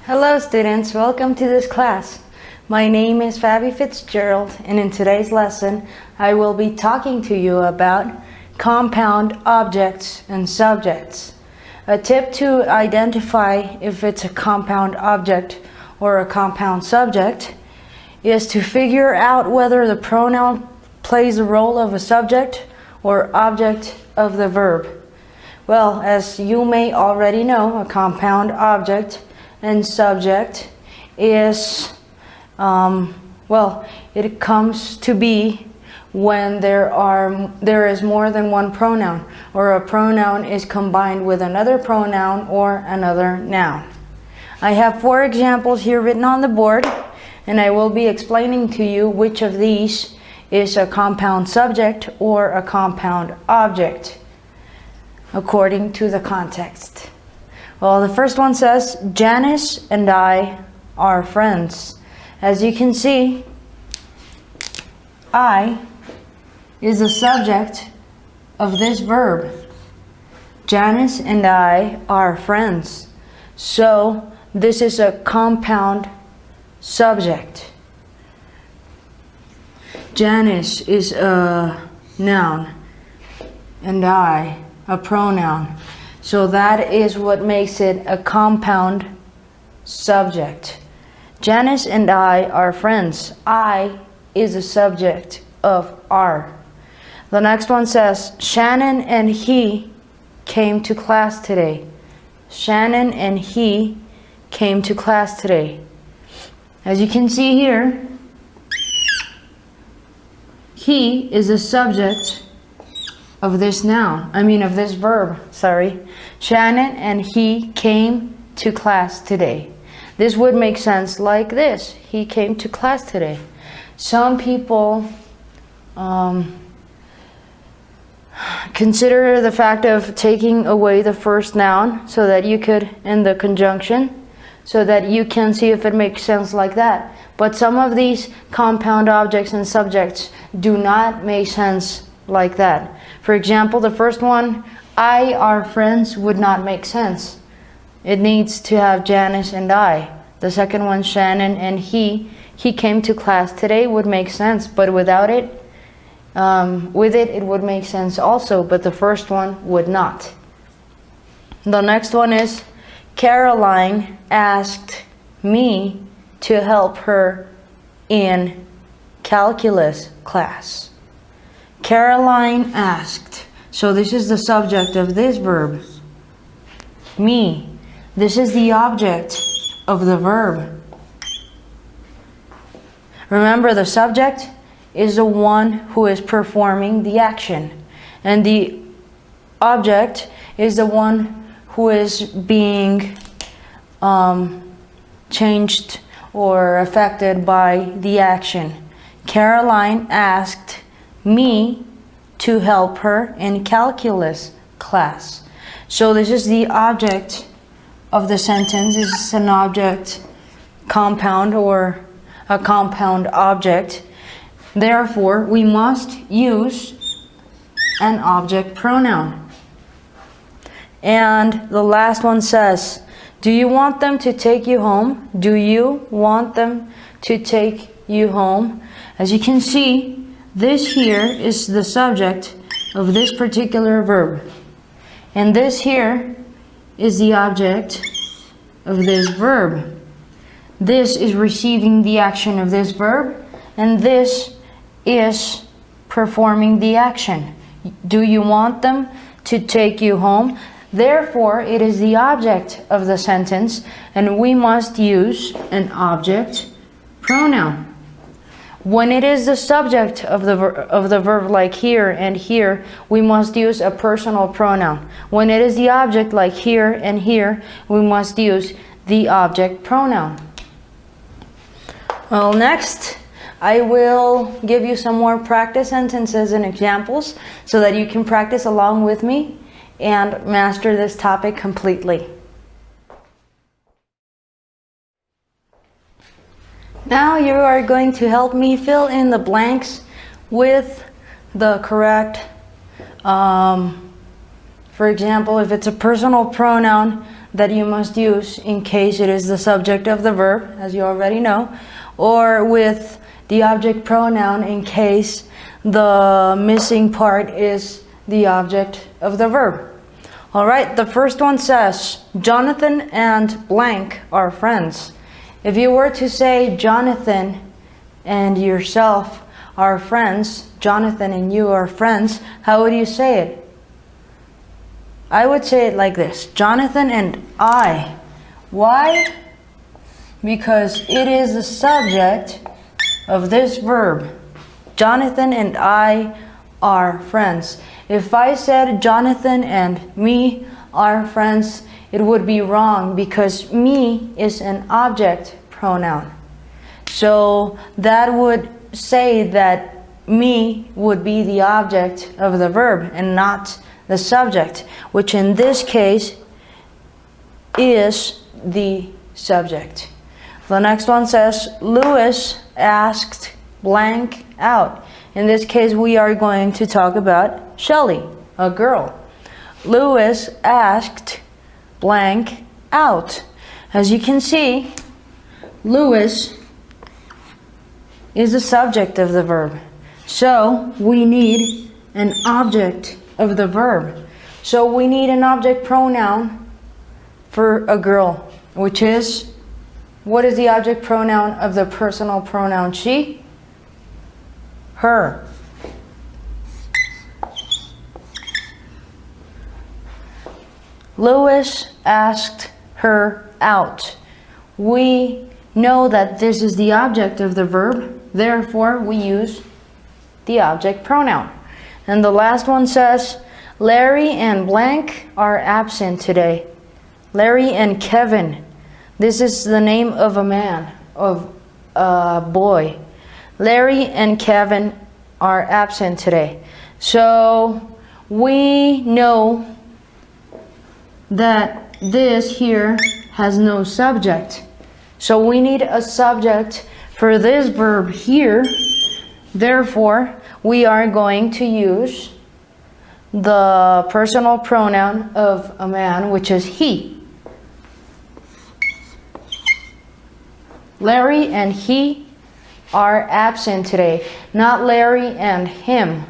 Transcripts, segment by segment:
Hello students, welcome to this class. My name is Fabi Fitzgerald, and in today's lesson I will be talking to you about compound objects and subjects. A tip to identify if it's a compound object or a compound subject is to figure out whether the pronoun plays the role of a subject or object of the verb. Well, as you may already know, a compound object and subject is, it comes to be when there is more than one pronoun, or a pronoun is combined with another pronoun or another noun. I have 4 examples here written on the board, and I will be explaining to you which of these is a compound subject or a compound object according to the context. Well, the first one says, Janice and I are friends. As you can see, I is the subject of this verb. Janice and I are friends. So this is a compound subject. Janice is a noun and I a pronoun. So that is what makes it a compound subject. Janice and I are friends. I is a subject of are. The next one says, Shannon and he came to class today. Shannon and he came to class today. As you can see here, he is a subject of this of this verb, sorry. Shannon and he came to class today. This would make sense like this. He came to class today. Some people consider the fact of taking away the first noun so that you could end the conjunction, so that you can see if it makes sense like that. But some of these compound objects and subjects do not make sense like that. For example, the first one, I are friends, would not make sense. It needs to have Janice and I. The second one, Shannon and he came to class today, would make sense, but without it, with it would make sense also, but the first one would not. The next one is, Caroline asked me to help her in calculus class. Caroline asked. So this is the subject of this verb. Me. This is the object of the verb. Remember, the subject is the one who is performing the action, and the object is the one who is being changed or affected by the action. Caroline asked me to help her in calculus class. So this is the object of the sentence. This is an object compound or a compound object. Therefore, we must use an object pronoun. And the last one says, do you want them to take you home? Do you want them to take you home? As you can see, this here is the subject of this particular verb. And this here is the object of this verb. This is receiving the action of this verb, and this is performing the action. Do you want them to take you home? Therefore, it is the object of the sentence, and we must use an object pronoun. When it is the subject of the verb, like here and here, we must use a personal pronoun. When it is the object, like here and here, we must use the object pronoun. Well, next, I will give you some more practice sentences and examples so that you can practice along with me and master this topic completely. Now you are going to help me fill in the blanks with the correct, for example, if it's a personal pronoun, that you must use in case it is the subject of the verb, as you already know, or with the object pronoun in case the missing part is the object of the verb. Alright, the first one says, Jonathan and blank are friends. If you were to say Jonathan and yourself are friends, Jonathan and you are friends, how would you say it? I would say it like this, Jonathan and I. Why? Because it is the subject of this verb. Jonathan and I are friends. If I said Jonathan and me are friends, it would be wrong because me is an object pronoun. So that would say that me would be the object of the verb and not the subject, which in this case is the subject. The next one says, Louis asked blank out. In this case, we are going to talk about Shelley, a girl. Louis asked blank out. As you can see, Louis is the subject of the verb. So we need an object of the verb. So we need an object pronoun for a girl, which is, what is the object pronoun of the personal pronoun she? Her. Louis asked her out. We know that this is the object of the verb, therefore we use the object pronoun. And the last one says, Larry and blank are absent today. Larry and Kevin. This is the name of a man, of a boy. Larry and Kevin are absent today. So we know that this here has no subject. So we need a subject for this verb here. Therefore, we are going to use the personal pronoun of a man, which is he. Larry and he are absent today, not Larry and him.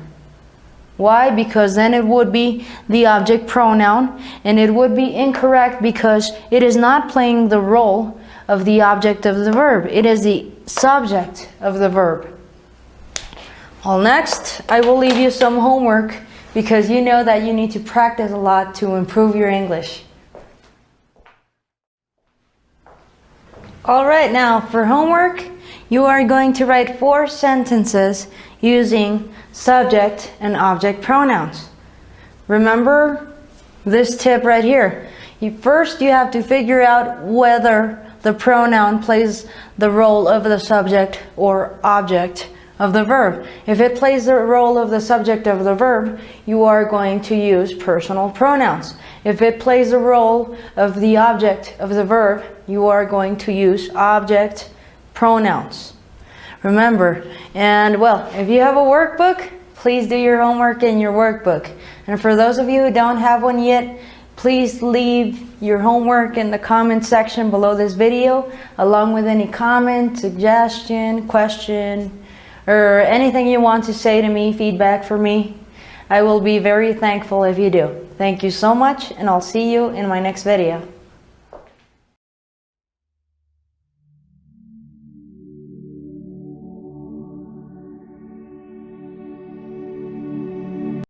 Why? Because then it would be the object pronoun, and it would be incorrect because it is not playing the role of the object of the verb. It is the subject of the verb. Well, next, I will leave you some homework because you know that you need to practice a lot to improve your English. Alright, now for homework, you are going to write 4 sentences using subject and object pronouns. Remember this tip right here. First, you have to figure out whether the pronoun plays the role of the subject or object of the verb. If it plays the role of the subject of the verb, you are going to use personal pronouns. If it plays the role of the object of the verb, you are going to use object pronouns. Remember, and well, if you have a workbook, please do your homework in your workbook. And for those of you who don't have one yet, please leave your homework in the comment section below this video, along with any comment, suggestion, question, or anything you want to say to me, feedback for me. I will be very thankful if you do. Thank you so much, and I'll see you in my next video.